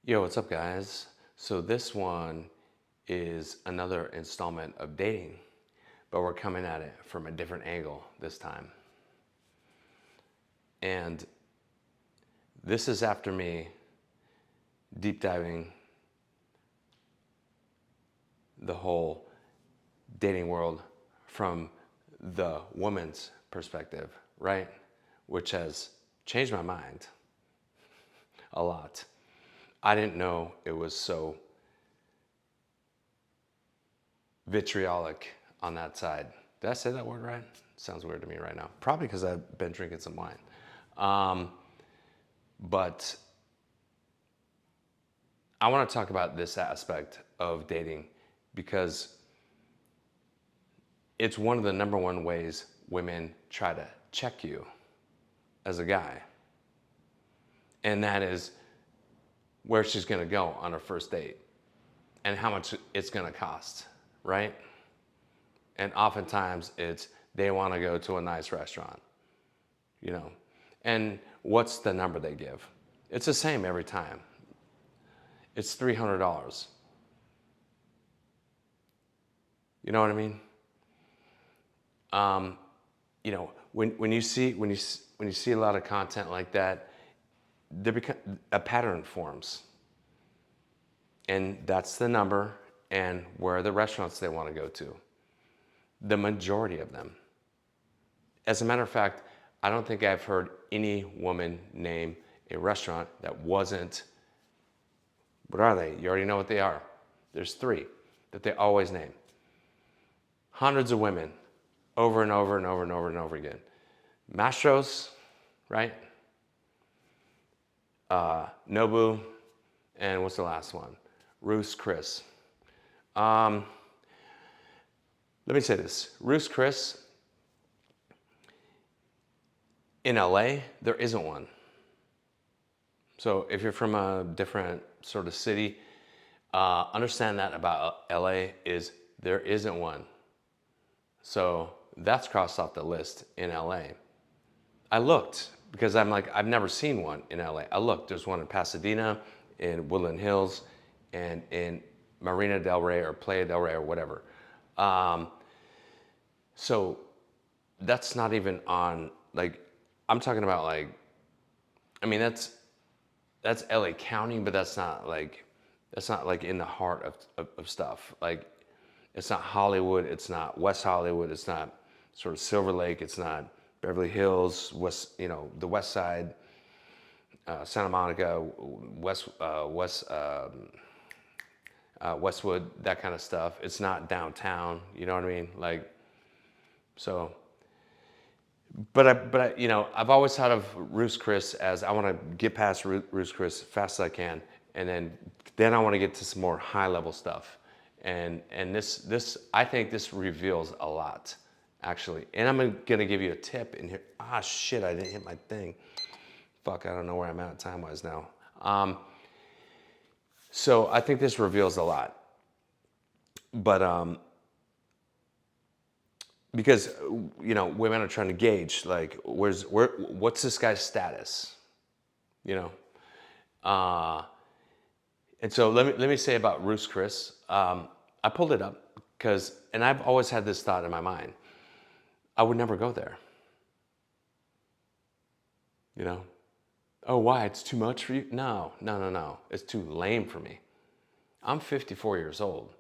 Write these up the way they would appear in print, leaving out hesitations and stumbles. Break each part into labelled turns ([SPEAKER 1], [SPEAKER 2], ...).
[SPEAKER 1] Yo, what's up, guys? So, this one is another installment of dating, but we're coming at it from a different angle this time. And this is after me deep diving the whole dating world from the woman's perspective, right? Which has changed my mind a lot. I didn't know it was so vitriolic on that side. Did I say that word right? Sounds weird to me right now. Probably because I've been drinking some wine. But I want to talk about this aspect of dating because it's one of the number one ways women try to check you as a guy. And that is where she's going to go on her first date and how much it's going to cost, right? And oftentimes it's they want to go to a nice restaurant, you know. And what's the number they give? It's the same every time. It's $300. You know what I mean? When you see a lot of content like that, a pattern forms, and that's the number and where are the restaurants they want to go to. The majority of them. As a matter of fact, I don't think I've heard any woman name a restaurant that wasn't. What are they? You already know what they are. There's three that they always name. Hundreds of women, over and over and over and over and over again. Mastro's, right? Nobu, and what's the last one? Ruth's Chris. Let me say this. Ruth's Chris, in LA, there isn't one. So if you're from a different sort of city, understand that about LA is there isn't one. So that's crossed off the list in LA. I looked because I'm like, I've never seen one in LA. I looked, there's one in Pasadena, in Woodland Hills, and in Marina del Rey or Playa del Rey or whatever. So that's not even on, like, I'm talking about like, I mean, that's LA County, but that's not like in the heart of stuff. Like, it's not Hollywood, it's not West Hollywood, it's not sort of Silver Lake, it's not Beverly Hills, the West Side, Santa Monica, Westwood, that kind of stuff. It's not downtown, you know what I mean? Like, so, I've always thought of Ruth's Chris as I want to get past Ruth's Chris as fast as I can, and then I want to get to some more high level stuff, and this I think this reveals a lot, actually. And I'm gonna give you a tip in here. Ah, shit! I didn't hit my thing. Fuck! I don't know where I'm at time wise now. So I think this reveals a lot, but because women are trying to gauge like what's this guy's status, you know. And so let me say about Ruth's Chris. I pulled it up and I've always had this thought in my mind. I would never go there. You know, oh, why? It's too much for you? No. It's too lame for me. I'm 54 years old.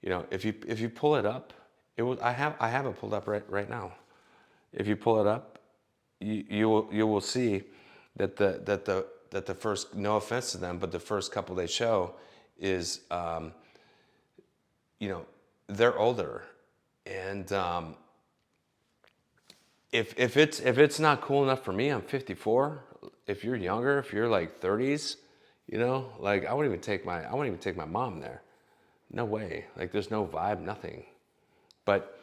[SPEAKER 1] You know, if you pull it up, I have it pulled up right now. If you pull it up, you will see that the first, no offense to them, but the first couple they show is they're older, and if it's not cool enough for me, I'm 54. If you're younger, if you're like 30s, like I wouldn't even take my mom there. No way. Like, there's no vibe, nothing. But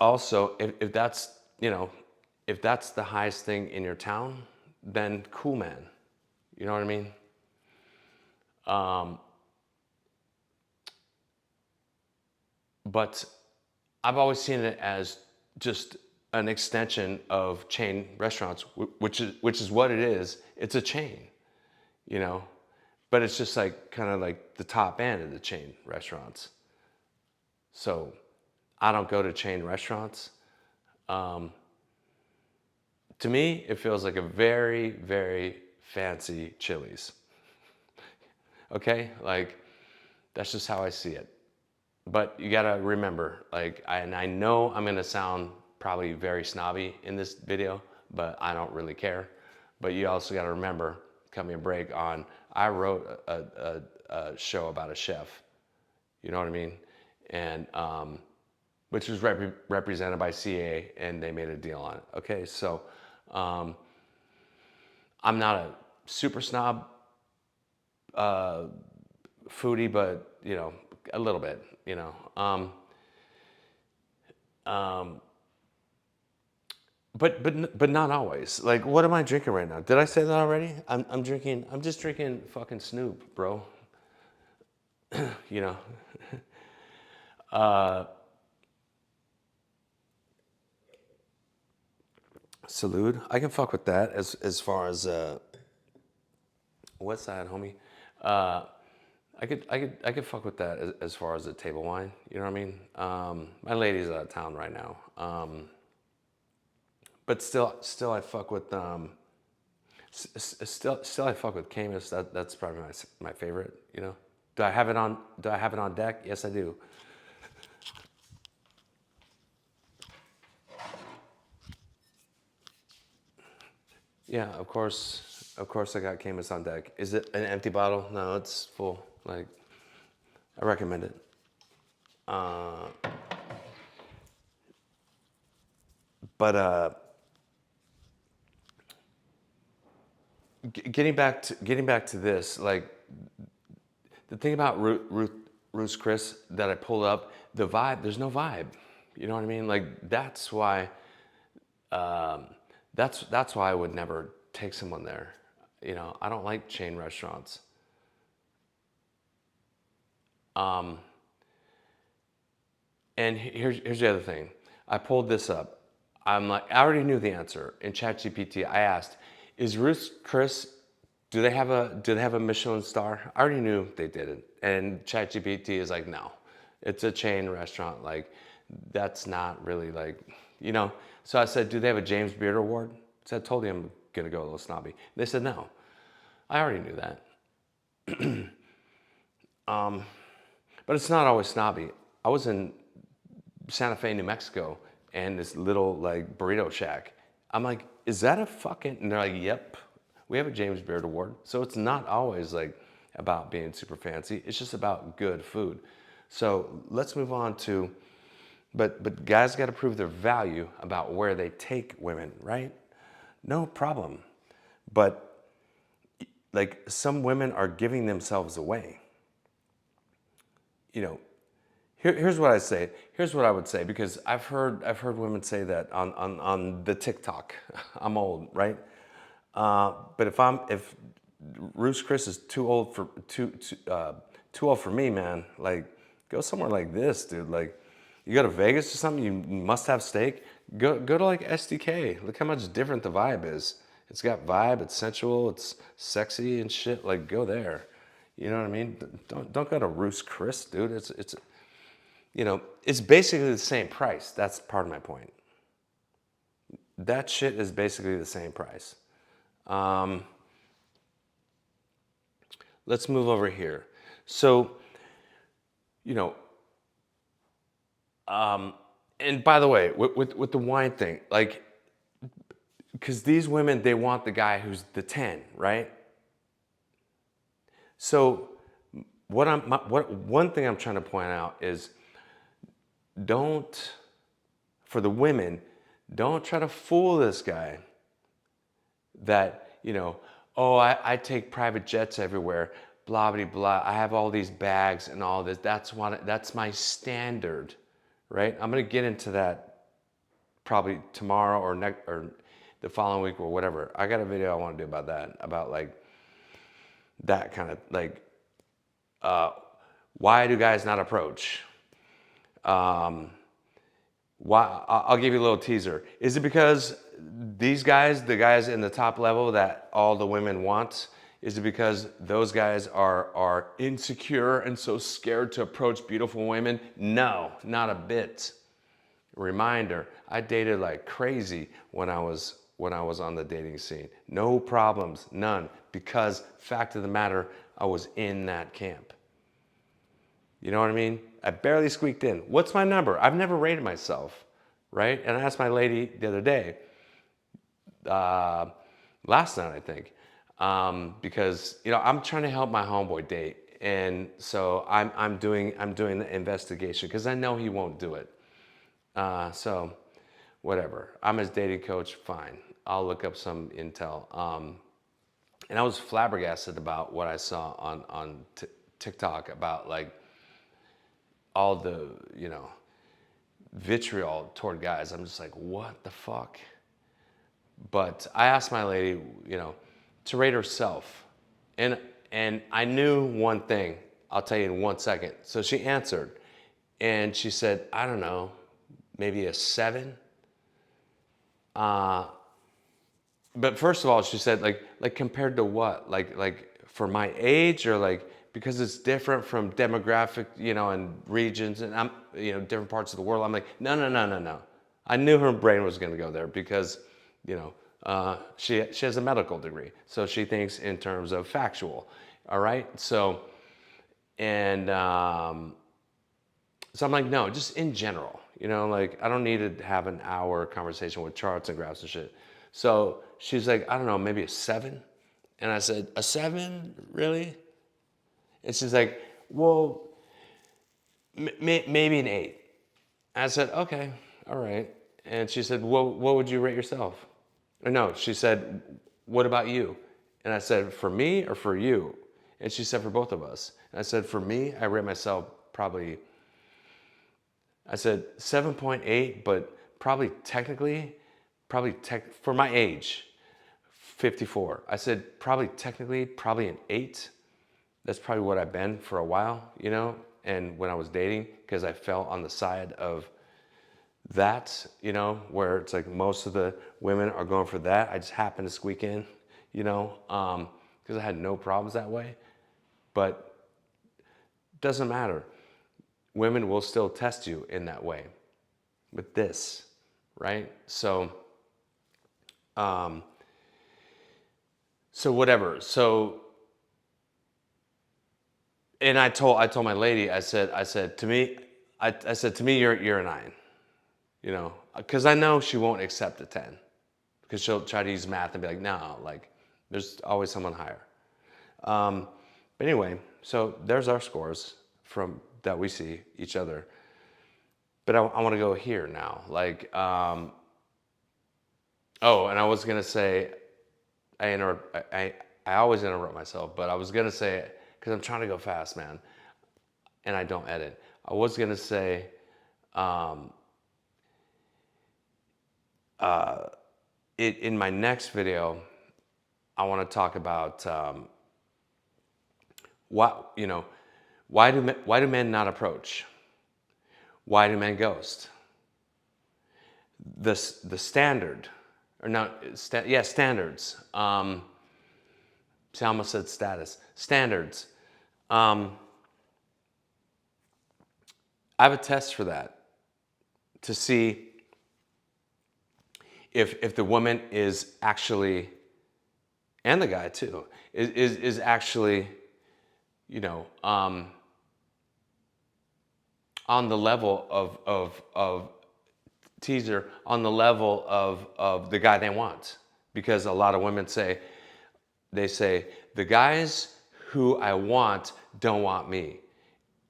[SPEAKER 1] also, if that's the highest thing in your town, then cool, man. You know what I mean? But I've always seen it as just an extension of chain restaurants, which is what it is. It's a chain. you know, but it's just like kind of like the top end of the chain restaurants. So I don't go to chain restaurants. To me, it feels like a very, very fancy Chili's. Okay? Like, that's just how I see it. But you gotta remember, like, and I know I'm gonna sound probably very snobby in this video, but I don't really care. But you also gotta remember, cut me a break on, I wrote a show about a chef, you know what I mean? And, which was represented by CA, and they made a deal on it. Okay, so I'm not a super snob foodie, but you know, a little bit, you know. But not always. Like, what am I drinking right now? Did I say that already? I'm just drinking fucking Snoop, bro. You know. Salute. I can fuck with that as far as what's that, homie? Uh, I could fuck with that as far as the table wine. You know what I mean? My lady's out of town right now. But still I fuck with still I fuck with Camus. That's probably my favorite. You know. Do I have it on? Do I have it on deck? Yes, I do. Yeah, of course. Of course, I got Camus on deck. Is it an empty bottle? No, it's full. Like, I recommend it. But getting back to this, like the thing about Ruth's Chris that I pulled up, the vibe. There's no vibe. You know what I mean? Like um, that's why I would never take someone there. You know, I don't like chain restaurants. And here's the other thing. I pulled this up. I'm like, I already knew the answer. In ChatGPT, I asked, "Is Ruth's Chris? Do they have a Michelin star?" I already knew they didn't. And ChatGPT is like, "No, it's a chain restaurant. Like, that's not really like, you know." So I said, "Do they have a James Beard Award?" So I told you I'm gonna go a little snobby. They said no. I already knew that. But it's not always snobby. I was in Santa Fe, New Mexico, and this little like burrito shack. I'm like, is that a fucking? And they're like, yep, we have a James Beard Award. So it's not always like about being super fancy. It's just about good food. So let's move on to, but guys got to prove their value about where they take women, right? No problem. But like some women are giving themselves away. You know, here's what I say. Here's what I would say because I've heard women say that on the TikTok. I'm old, right? But if Ruth's Chris is too old for me, man. Like, go somewhere like this, dude. Like, you go to Vegas or something, you must have steak. Go to like SDK. Look how much different the vibe is. It's got vibe. It's sensual. It's sexy and shit. Like, go there. You know what I mean? Don't go to Ruth's Chris, dude. It's basically the same price. That's part of my point. That shit is basically the same price. Let's move over here. So, you know, and by the way, with the wine thing, like, because these women, they want the guy who's the 10, right? So, one thing I'm trying to point out is don't, for the women, don't try to fool this guy that, oh, I take private jets everywhere, blah, blah, blah. I have all these bags and all this. That's my standard, right? I'm going to get into that probably tomorrow or the following week or whatever. I got a video I want to do about that, about like that kind of like, why do guys not approach? Why? I'll give you a little teaser. Is it because these guys, the guys in the top level that all the women want, Is it because those guys are insecure and so scared to approach beautiful women? No, not a bit. Reminder, I dated like crazy when I was on the dating scene. No problems, none, because fact of the matter, I was in that camp. You know what I mean? I barely squeaked in. What's my number? I've never rated myself, right? And I asked my lady the other day, last night I think, because I'm trying to help my homeboy date, and so I'm doing the investigation because I know he won't do it. So whatever. I'm his dating coach. Fine. I'll look up some intel. And I was flabbergasted about what I saw on TikTok about like all the vitriol toward guys. I'm just like, what the fuck? But I asked my lady, to rate herself, and I knew one thing. I'll tell you in 1 second. So she answered, and she said, I don't know, maybe a 7. But first of all, she said like compared to what? Like for my age, or like because it's different from demographic, and regions, and I'm different parts of the world. I'm like, no. I knew her brain was going to go there because she has a medical degree, so she thinks in terms of factual. All right, so and so I'm like, no, just in general, like I don't need to have an hour conversation with charts and graphs and shit. So she's like, I don't know, maybe a 7. And I said, a 7, really? And she's like, well, maybe an 8. And I said, okay, all right. And she said, well, what would you rate yourself? Or no, she said, what about you? And I said, for me or for you? And she said, for both of us. And I said, for me, I rate myself probably, I said 7.8, but probably technically, for my age, 54. I said probably an 8. That's probably what I've been for a while, and when I was dating, because I fell on the side of that, where it's like most of the women are going for that. I just happened to squeak in, because I had no problems that way. But doesn't matter. Women will still test you in that way with this, right? So whatever. So, and I told my lady, I said to me, you're a 9, because I know she won't accept a 10, because she'll try to use math and be like, no, like there's always someone higher. But anyway, so there's our scores from that we see each other. But I want to go here now, like, oh, and I was gonna say, I always interrupt myself, but I was gonna say, because I'm trying to go fast, man, and I don't edit. I was gonna say, in my next video, I want to talk about why do men not approach? Why do men ghost? The standard, or no, standards. See, I almost said status. Standards. I have a test for that to see if the woman is actually, and the guy too, is actually, on the level of teaser, on the level of the guy they want. Because a lot of women say, the guys who I want don't want me.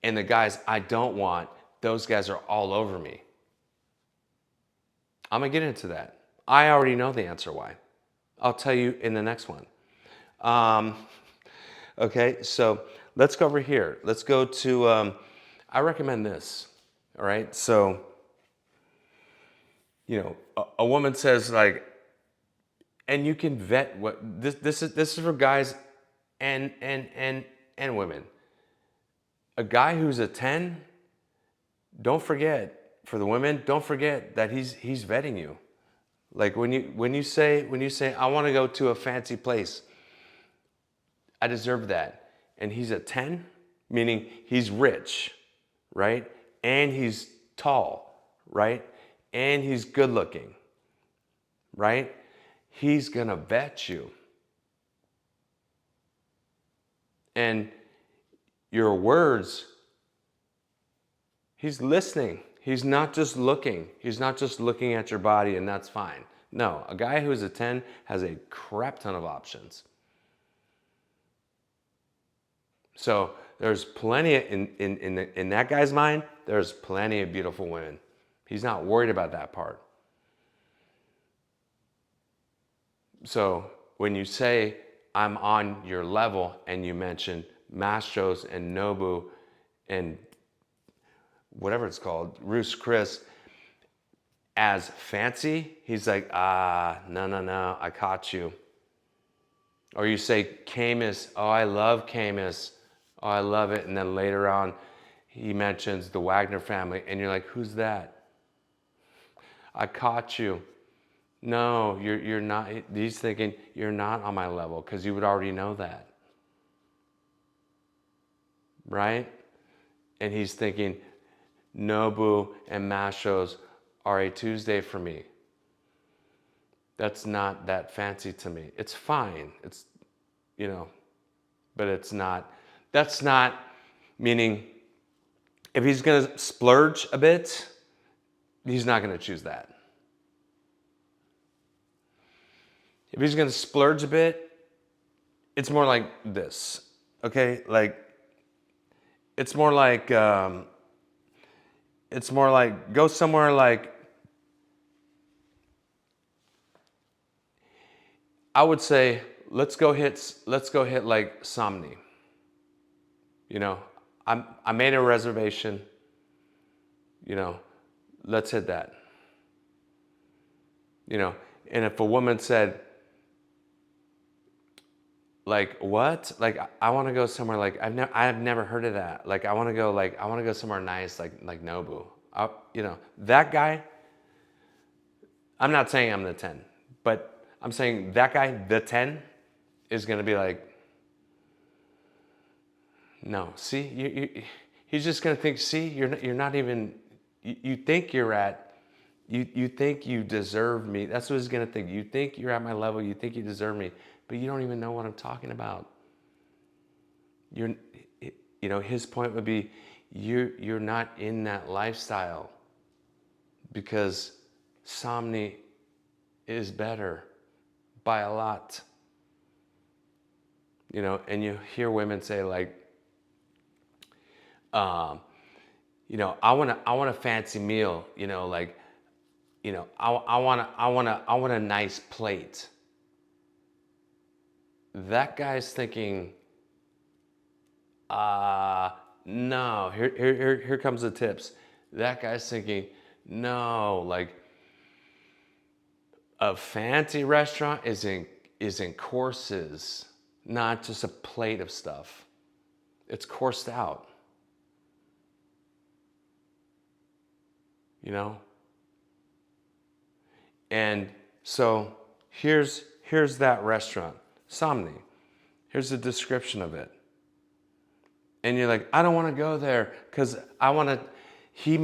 [SPEAKER 1] And the guys I don't want, those guys are all over me. I'm gonna get into that. I already know the answer why. I'll tell you in the next one. Okay, so let's go over here. Let's go to, I recommend this, all right? So, a woman says like, and you can vet what, this is for guys and women. A guy who's a 10, don't forget, for the women, don't forget that he's vetting you. Like when you say I want to go to a fancy place, I deserve that. And he's a 10, meaning he's rich, right? And he's tall, right? And he's good looking, right? He's gonna vet you. And your words, he's listening. He's not just looking. He's not just looking at your body and that's fine. No, a guy who's a 10 has a crap ton of options. So there's plenty in that guy's mind, there's plenty of beautiful women. He's not worried about that part. So when you say I'm on your level and you mention Mastros and Nobu and whatever it's called, Ruth's Chris, as fancy, he's like, no, I caught you. Or you say Camus, oh, I love Camus. Oh, I love it. And then later on, he mentions the Wagner family, and you're like, who's that? I caught you. No, you're not. He's thinking, you're not on my level, because you would already know that. Right? And he's thinking, Nobu and Mastros are a Tuesday for me. That's not that fancy to me. It's fine. It's, but it's not. That's not meaning if he's going to splurge a bit, he's not going to choose that. If he's going to splurge a bit, it's more like this, okay? Like, it's more like go somewhere like, I would say, let's go hit like Somni. I made a reservation, let's hit that. And if a woman said, like, what? Like, I want to go somewhere like, I've never heard of that. Like, I want to go somewhere nice, like Nobu. That guy, I'm not saying I'm the 10, but I'm saying that guy, the 10, is going to be like, no, see, he's just going to think, see, you're not even, you think you're at, you think you deserve me. That's what he's going to think. You think you're at my level. You think you deserve me, but you don't even know what I'm talking about. His point would be, you're not in that lifestyle because Somni is better by a lot. And you hear women say like, I want a fancy meal, I want a nice plate. That guy's thinking, no, here comes the tips. That guy's thinking, no, like a fancy restaurant is in courses, not just a plate of stuff. It's coursed out. And so here's that restaurant, Somni. Here's the description of it. And you're like, I don't want to go there because he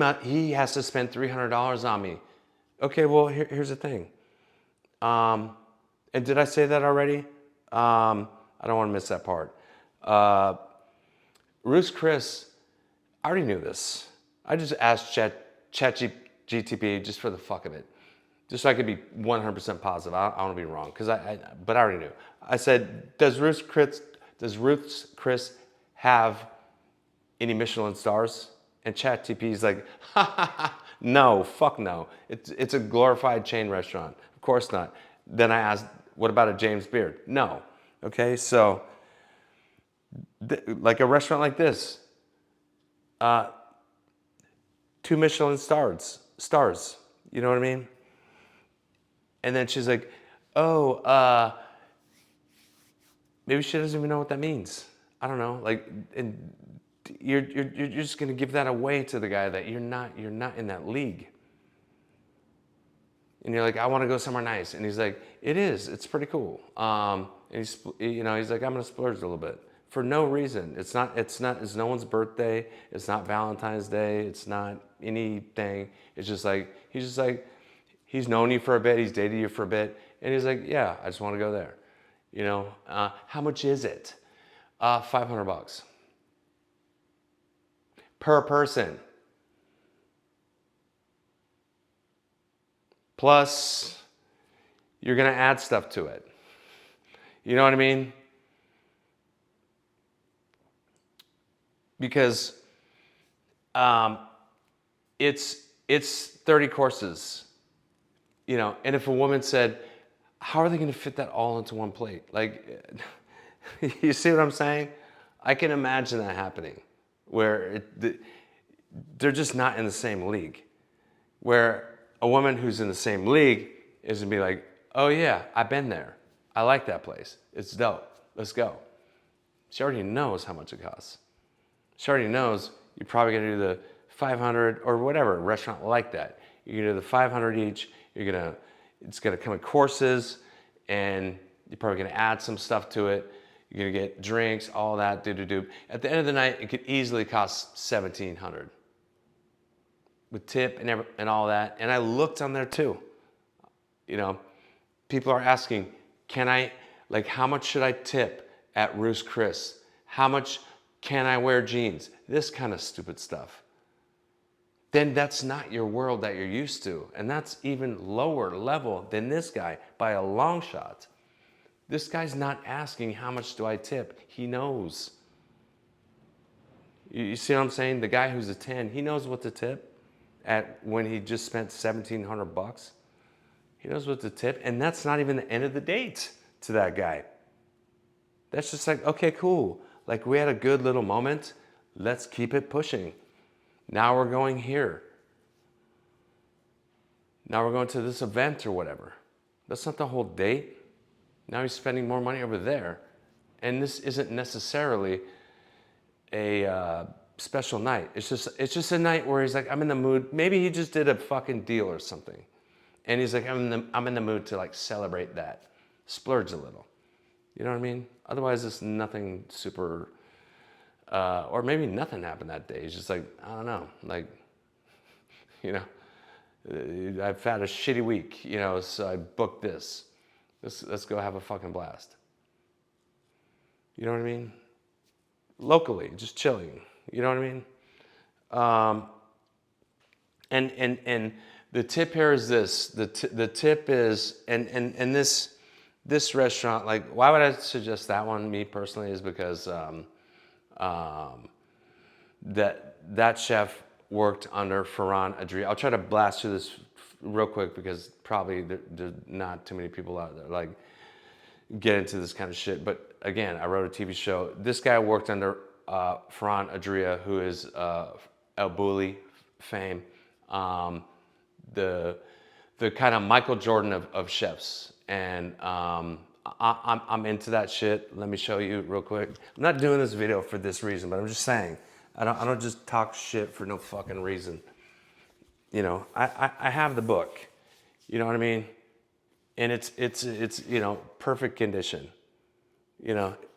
[SPEAKER 1] has to spend $300 on me. Okay, well, here's the thing. And did I say that already? I don't want to miss that part. Ruth's Chris, I already knew this. I just asked ChatGPT just for the fuck of it. Just so I could be 100% positive. I don't want to be wrong, but I already knew. I said, does Ruth's Chris have any Michelin stars? And ChatGPT is like, no, fuck no. It's a glorified chain restaurant. Of course not. Then I asked, what about a James Beard? No. Okay, so like a restaurant like this, 2 Michelin stars. You know what I mean? And then she's like, oh, maybe she doesn't even know what that means. I don't know. Like, and you're just gonna give that away to the guy that you're not in that league. And you're like, I want to go somewhere nice. And he's like, it is. It's pretty cool. And he's like, I'm gonna splurge a little bit for no reason. It's no one's birthday. It's not Valentine's Day. It's not anything. It's just like, he's known you for a bit. He's dated you for a bit. And he's like, yeah, I just want to go there. How much is it? $500 per person. Plus, you're gonna add stuff to it. You know what I mean? Because it's 30 courses, and if a woman said, how are they going to fit that all into one plate? Like, you see what I'm saying? I can imagine that happening, where they're just not in the same league. Where a woman who's in the same league is going to be like, oh yeah, I've been there. I like that place. It's dope. Let's go. She already knows how much it costs. She already knows you're probably going to do the 500 or whatever, a restaurant like that. You're going to do the 500 each. It's going to come in courses, and you're probably going to add some stuff to it. You're going to get drinks, all that, do. At the end of the night, it could easily cost $1,700 with tip and all that. And I looked on there too. People are asking, how much should I tip at Ruth's Chris? How much can I wear jeans? This kind of stupid stuff. Then that's not your world that you're used to. And that's even lower level than this guy by a long shot. This guy's not asking how much do I tip. He knows. You see what I'm saying? The guy who's a 10, he knows what to tip when he just spent $1,700. He knows what to tip, and that's not even the end of the date to that guy. That's just like, okay, cool. Like, we had a good little moment. Let's keep it pushing. Now we're going here. Now we're going to this event or whatever. That's not the whole date. Now he's spending more money over there. And this isn't necessarily a special night. It's just a night where he's like, I'm in the mood. Maybe he just did a fucking deal or something. And he's like, I'm in the mood to like celebrate that. Splurge a little. You know what I mean? Otherwise, it's nothing super, or maybe nothing happened that day. He's just like, I don't know. Like, I've had a shitty week, so I booked this. Let's go have a fucking blast. You know what I mean? Locally, just chilling. You know what I mean? And the tip here is this. The tip is, and this restaurant, like, why would I suggest that one? Me personally, is because that chef worked under Ferran Adria. I'll try to blast through this real quick because probably there's not too many people out there like get into this kind of shit. But again, I wrote a TV show. This guy worked under Ferran Adria, who is El Bulli fame, the kind of Michael Jordan of chefs. And I'm into that shit. Let me show you real quick. I'm not doing this video for this reason, but I'm just saying, I don't just talk shit for no fucking reason. I have the book. You know what I mean? And it's perfect condition.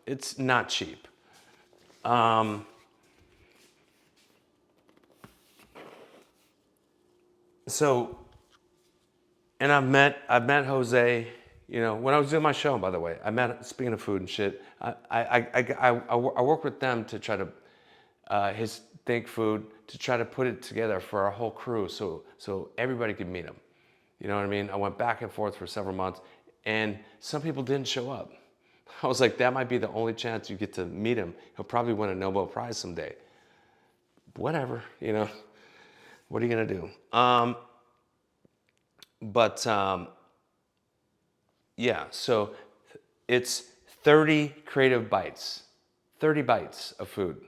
[SPEAKER 1] It's not cheap. So, and I've met Jose. When I was doing my show, by the way, speaking of food and shit, I work with them to try to his Think Food, to try to put it together for our whole crew, so everybody could meet him. You know what I mean? I went back and forth for several months, and some people didn't show up. I was like, that might be the only chance you get to meet him. He'll probably win a Nobel Prize someday. Whatever, what are you gonna do? Yeah, so it's 30 creative bites, 30 bites of food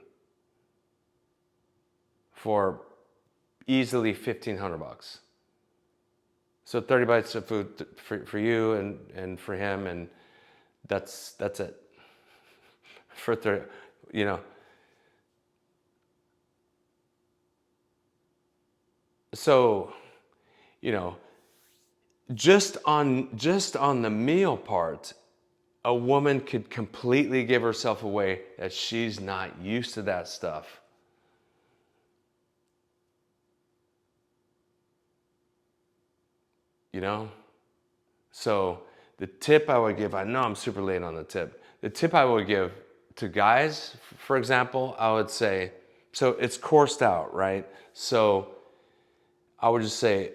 [SPEAKER 1] for easily $1,500. So 30 bites of food for you and for him, and that's it. For 30, So, just on the meal part, a woman could completely give herself away that she's not used to that stuff. You know? So the tip I would give, I know I'm super late on the tip. The tip I would give to guys, for example, I would say, so it's coursed out, right? So I would just say,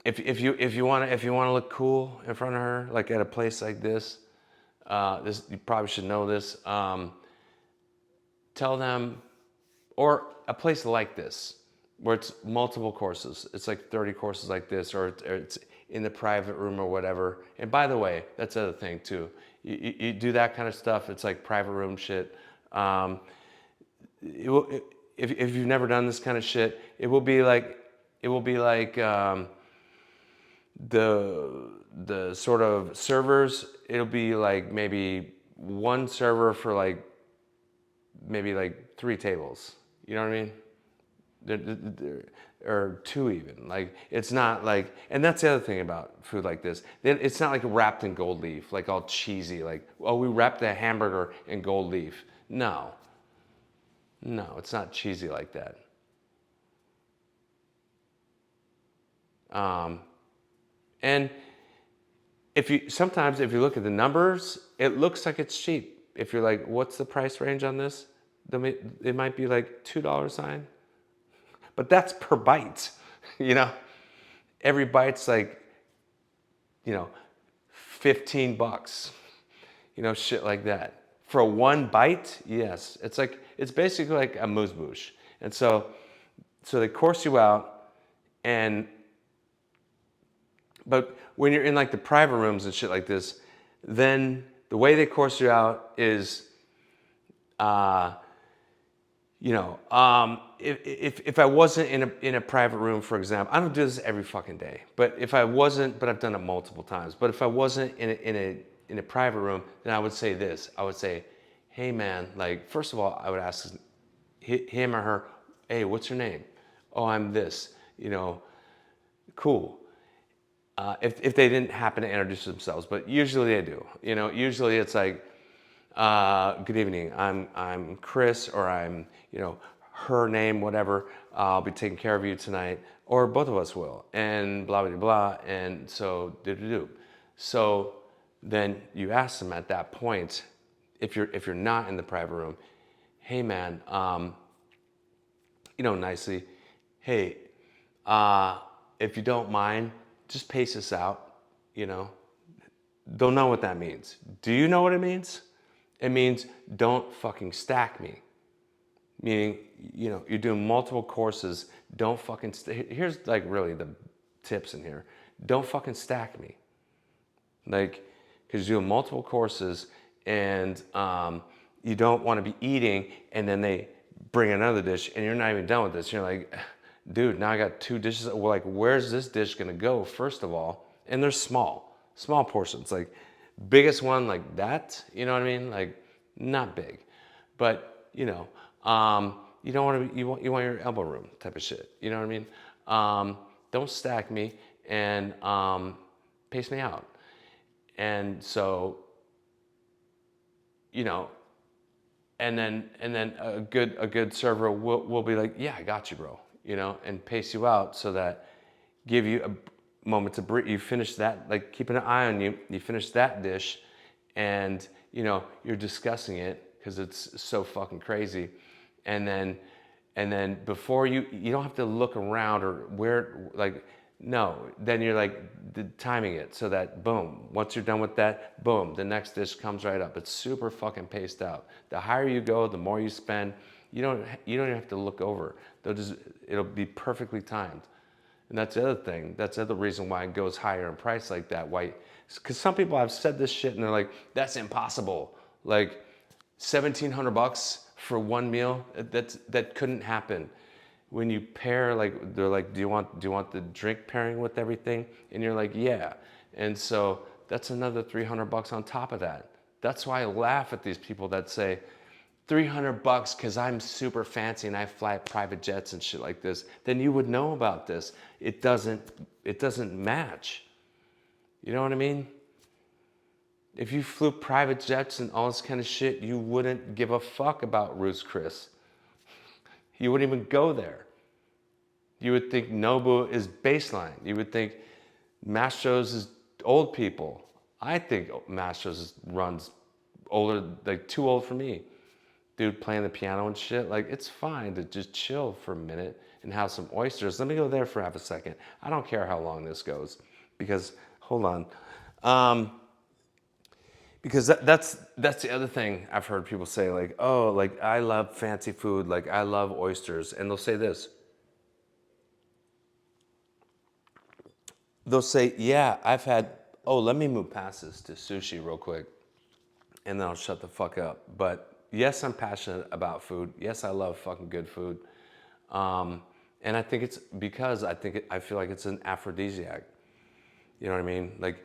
[SPEAKER 1] if you want to look cool in front of her, like at a place like this, you probably should know this. Tell them, or a place like this, where it's multiple courses. It's like 30 courses like this, or it's in the private room or whatever. And by the way, that's the other thing too. You do that kind of stuff. It's like private room shit. If you've never done this kind of shit, it will be like the sort of servers. It'll be like maybe one server for like maybe like 3 tables. You know what I mean? Or 2 even. Like it's not like, and that's the other thing about food like this. It's not like wrapped in gold leaf, like all cheesy. Like, oh, we wrapped the hamburger in gold leaf. No, it's not cheesy like that. And sometimes if you look at the numbers, it looks like it's cheap. If you're like, what's the price range on this? It might be like $2 sign, but that's per bite. You know, every bite's like, 15 bucks. Shit like that. For a one bite, yes, it's basically like a moose bouche. And so they course you out, and but when you're in like the private rooms and shit like this, then the way they course you out is, uh, if I wasn't in a private room, for example, I don't do this every fucking day, but if I wasn't, but I've done it multiple times. But if I wasn't in a private room, then I would say this. I would say, hey man, like first of all, I would ask him or her, hey, what's your name? Oh, I'm this. Cool. If they didn't happen to introduce themselves, but usually they do. Usually it's like, good evening. I'm Chris, or I'm her name, whatever. I'll be taking care of you tonight, or both of us will, and blah blah blah. And so do. So then you ask them at that point, if you're not in the private room, hey man, nicely, hey, if you don't mind, just pace this out. You know, don't know what that means. Do you know what it means? It means don't fucking stack me. Meaning, you're doing multiple courses. Don't fucking, here's like really the tips in here. Don't fucking stack me. Like, because you're doing multiple courses, and you don't want to be eating, and then they bring another dish and you're not even done with this. You're like, dude, now I got 2 dishes. Well, like, where's this dish gonna go, first of all? And they're small portions. Like, biggest one like that, you know what I mean? Like, not big, but you don't want to be, you want your elbow room type of shit. You know what I mean? Don't stack me, and pace me out. And so, you know, and then a good server will be like, yeah, I got you, bro, and pace you out, so that give you a moment to breathe. You finish that, like keeping an eye on you. You finish that dish, and you're discussing it because it's so fucking crazy, and then before you don't have to look around or where, like, no, then you're like timing it so that boom, once you're done with that, boom, the next dish comes right up. It's super fucking paced out. The higher you go, the more you spend. You don't even have to look over. It'll be perfectly timed. And that's the other thing. That's the other reason why it goes higher in price like that. Why? Because some people have said this shit and they're like, that's impossible. Like, $1,700 for one meal, that couldn't happen. When you pair, like, they're like, do you want the drink pairing with everything? And you're like, yeah. And so that's another $300 on top of that. That's why I laugh at these people that say, $300 because I'm super fancy and I fly private jets and shit like this, then you would know about this. It doesn't match. You know what I mean? If you flew private jets and all this kind of shit, you wouldn't give a fuck about Ruth's Chris. You wouldn't even go there. You would think Nobu is baseline. You would think Mastro's is old people. I think Mastro's runs older, like too old for me. Dude playing the piano and shit, like it's fine to just chill for a minute and have some oysters. Let me go there for half a second. I don't care how long this goes because, hold on. Because that's the other thing I've heard people say, like, oh, like I love fancy food, like I love oysters. And they'll say this. They'll say, yeah, oh, let me move past this to sushi real quick. And then I'll shut the fuck up. But yes, I'm passionate about food. Yes, I love fucking good food. And I think it's because I feel like it's an aphrodisiac. You know what I mean? Like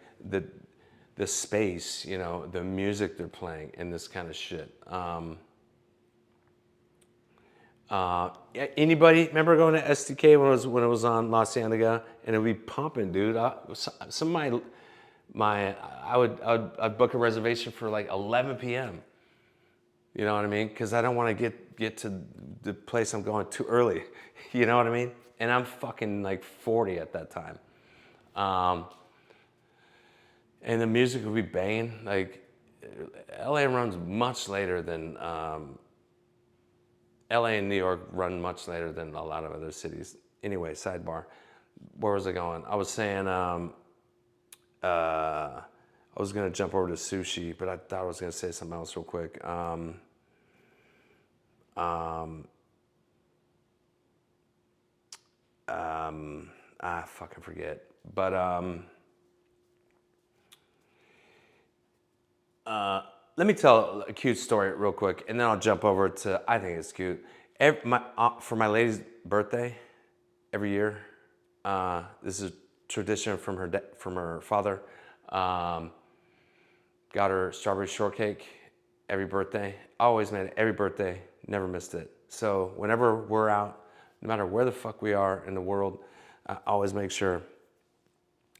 [SPEAKER 1] the space, you know, the music they're playing and this kind of shit. Anybody remember going to STK when it was on La Cienega and it'd be pumping, dude? Some of I'd book a reservation for like 11 p.m. You know what I mean? Because I don't want to get to the place I'm going too early. You know what I mean? And I'm fucking like 40 at that time. And the music would be banging. Like, LA runs much later than, LA and New York run much later than a lot of other cities. Anyway, sidebar. Where was I going? I was saying, I was gonna jump over to sushi, but I thought I was gonna say something else real quick. I fucking forget. But let me tell a cute story real quick, and then I'll jump over to, I think it's cute. For my lady's birthday, every year, this is a tradition from her father. Got her strawberry shortcake every birthday. Always made it every birthday, never missed it. So whenever we're out, no matter where the fuck we are in the world, I always make sure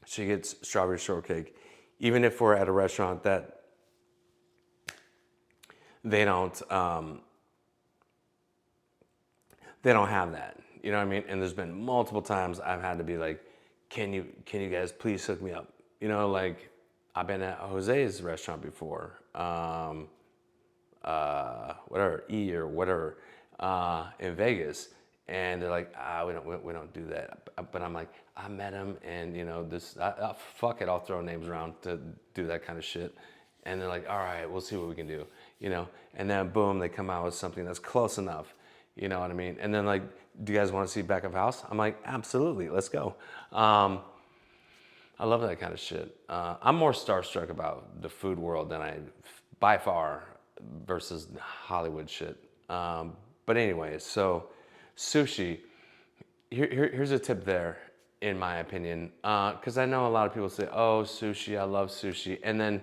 [SPEAKER 1] she gets strawberry shortcake. Even if we're at a restaurant that they don't have that. You know what I mean? And there's been multiple times I've had to be like, can you guys please hook me up? You know, like I've been at Jose's restaurant before, whatever, E or whatever, in Vegas. And they're like, we don't do that. But I'm like, I met him and you know, fuck it, I'll throw names around to do that kind of shit. And they're like, all right, we'll see what we can do, you know? And then boom, they come out with something that's close enough, you know what I mean? And then like, do you guys want to see back of house? I'm like, absolutely, let's go. I love that kind of shit. I'm more starstruck about the food world than by far, versus Hollywood shit. But anyway, so sushi, here's a tip there, in my opinion. Because I know a lot of people say, oh, sushi, I love sushi. And then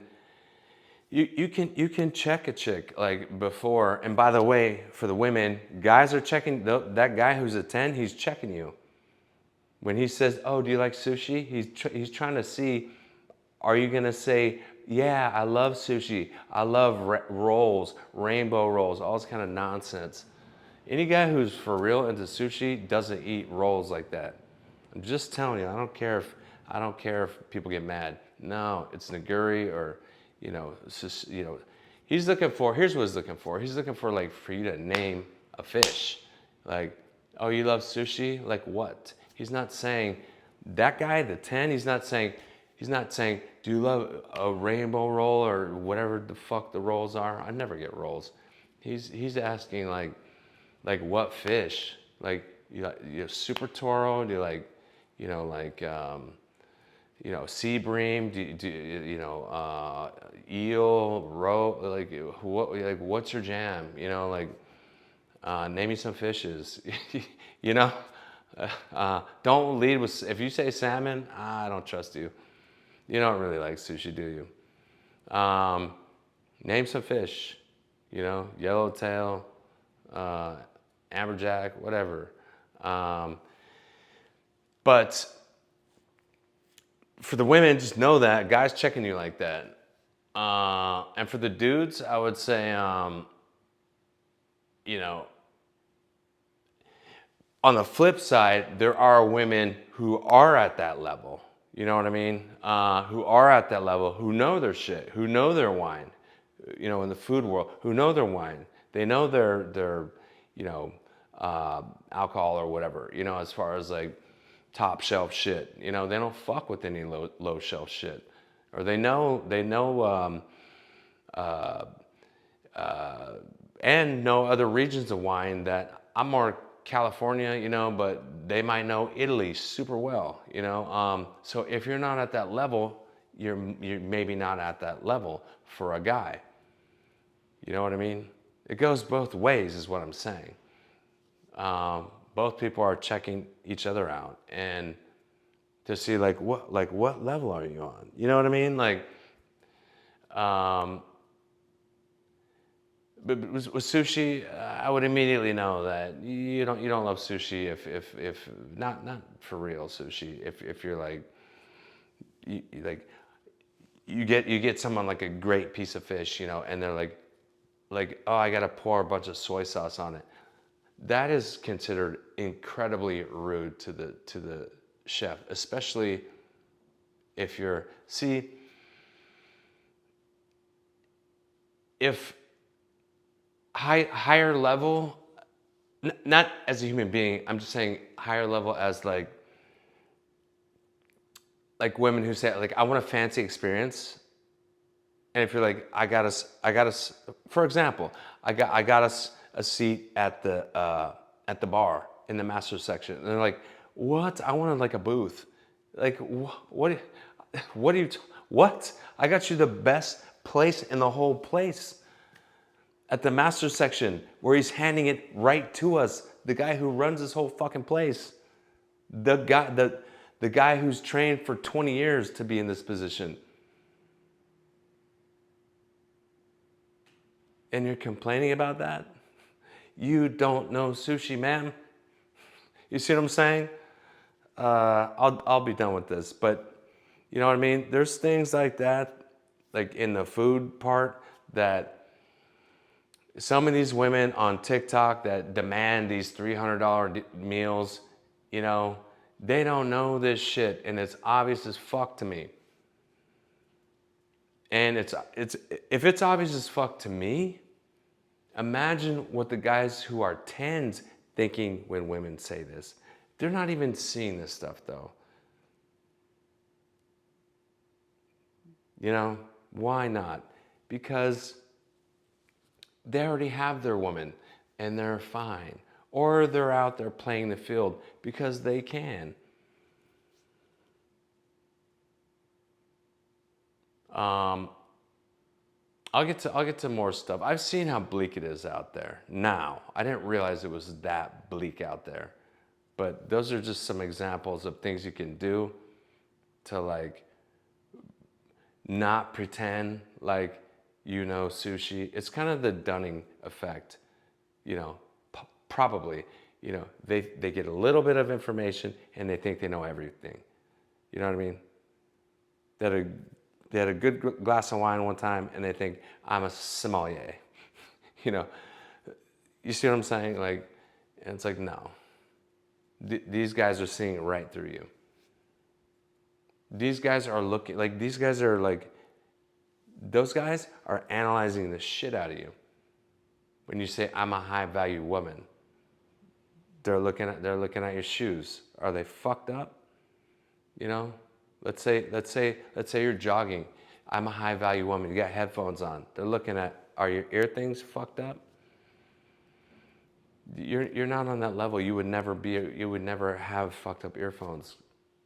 [SPEAKER 1] you can check a chick like before, and by the way, for the women, guys are checking, that guy who's a 10, he's checking you. When he says, oh, do you like sushi? He's trying to see, are you gonna say, yeah, I love sushi, I love rolls, rainbow rolls, all this kind of nonsense. Any guy who's for real into sushi doesn't eat rolls like that. I'm just telling you, I don't care if people get mad. No, it's nigiri or, you know, he's looking for, here's what he's looking for. He's looking for like, for you to name a fish. Like, oh, you love sushi? Like what? He's not saying, that guy, the 10, he's not saying, do you love a rainbow roll or whatever the fuck the rolls are? I never get rolls. He's asking like what fish? Like, you super toro? Do you like, you know, like, you know, sea bream? Do you know, eel, roe? Like, what's your jam? You know, like, name me some fishes. You know, don't lead with, if you say salmon, I don't trust you. You don't really like sushi, do you? Name some fish. yellowtail, amberjack, whatever. But for the women, just know that guys checking you like that. And for the dudes, I would say, you know, on the flip side, there are women who are at that level. You know what I mean? Who are at that level, who know their shit, who know their wine. In the food world, who know their wine. They know their alcohol or whatever. As far as like top shelf shit. They don't fuck with any low shelf shit, or they know and know other regions of wine that I'm more California, but they might know Italy super well, So if you're not at that level, you're maybe not at that level for a guy. You know what I mean? It goes both ways, is what I'm saying. Both people are checking each other out and to see what level are you on? You know what I mean? But with sushi, I would immediately know that you don't love sushi if not for real sushi. If you're you get someone like a great piece of fish, and they're like, oh, I gotta pour a bunch of soy sauce on it. That is considered incredibly rude to the chef, especially if if higher level, not as a human being, I'm just saying higher level as like women who say like, I want a fancy experience. And if you're like, I got us, for example, I got us a seat at the bar in the master section. And they're like, what? I wanted like a booth. Like, what do you, what? I got you the best place in the whole place at the master section where he's handing it right to us. The guy who runs this whole fucking place. The guy who's trained for 20 years to be in this position. And you're complaining about that? You don't know sushi, man. You see what I'm saying? I'll be done with this, but you know what I mean? There's things like that, like in the food part, that some of these women on TikTok that demand these $300 meals, they don't know this shit, and it's obvious as fuck to me. And it's if it's obvious as fuck to me, imagine what the guys who are tens thinking when women say this. They're not even seeing this stuff though. Why not? Because they already have their woman and they're fine. Or they're out there playing the field because they can. I'll get to more stuff. I've seen how bleak it is out there now. I didn't realize it was that bleak out there. But those are just some examples of things you can do to not pretend like sushi. It's kind of the Dunning effect, probably. They get a little bit of information and they think they know everything. You know what I mean? They had a good glass of wine one time and they think, I'm a sommelier. You see what I'm saying? And it's like, no. These guys are seeing it right through you. These guys are looking, those guys are analyzing the shit out of you. When you say, I'm a high value woman, they're looking at your shoes. Are they fucked up? Let's say you're jogging. I'm a high value woman. You got headphones on. They're looking at, are your ear things fucked up? You're not on that level. You would never have fucked up earphones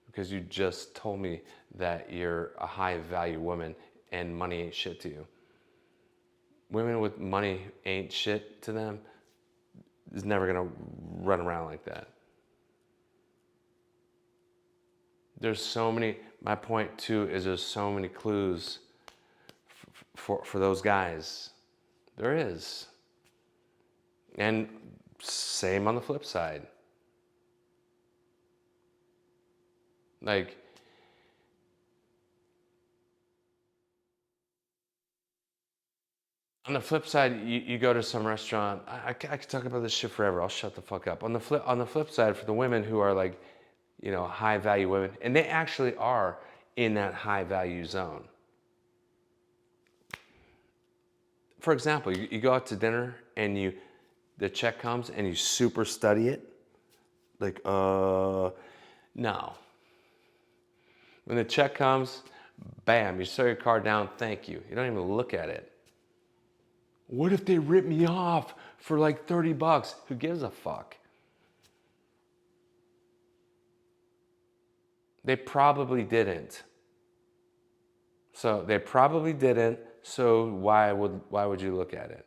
[SPEAKER 1] because you just told me that you're a high value woman and money ain't shit to you. Women with money ain't shit to them is never gonna run around like that. My point too is there's so many clues for those guys There is. And same on the flip side. Like, on the flip side, you go to some restaurant. I could talk about this shit forever. I'll shut the fuck up. On the flip side, for the women who are like, you know, high value women, and they actually are in that high value zone. For example, you go out to dinner and the check comes and you super study it. Like, no. When the check comes, bam, you throw your card down, thank you. You don't even look at it. What if they rip me off for like 30 bucks? Who gives a fuck? They probably didn't. So they probably didn't. So why would you look at it?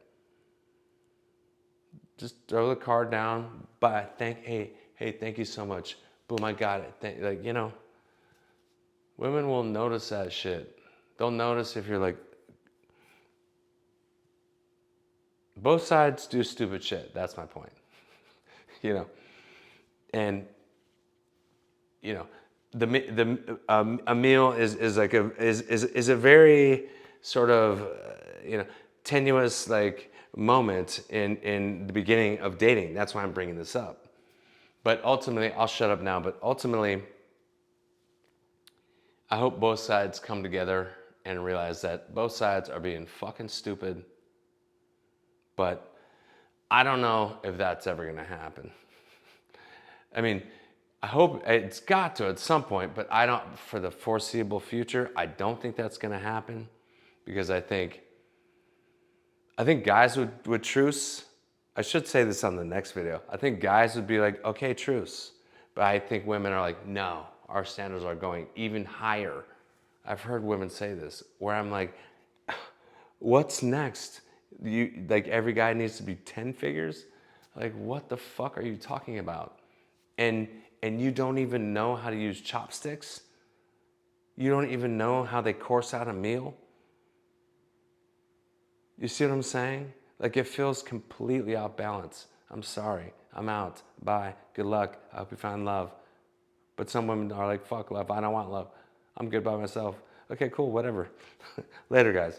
[SPEAKER 1] Just throw the card down. But hey, thank you so much. Boom, I got it. Like, you know, women will notice that shit. They'll notice if you're like, both sides do stupid shit. That's my point. You know, and you know, a meal is like is a very sort of you know, tenuous like moment in the beginning of dating. That's why I'm bringing this up. But ultimately, I'll shut up now. But ultimately, I hope both sides come together and realize that both sides are being fucking stupid. But I don't know if that's ever gonna happen. I mean, I hope it's got to at some point, but I don't, for the foreseeable future, I don't think that's gonna happen, because I think guys would truce. I should say this on the next video. I think guys would be like, okay, truce. But I think women are like, no, our standards are going even higher. I've heard women say this, where I'm like, what's next? Like, every guy needs to be 10 figures? Like, what the fuck are you talking about? And you don't even know how to use chopsticks? You don't even know how they course out a meal? You see what I'm saying? Like, it feels completely off balance. I'm sorry. I'm out. Bye. Good luck. I hope you find love. But some women are like, fuck love. I don't want love. I'm good by myself. Okay, cool. Whatever. Later, guys.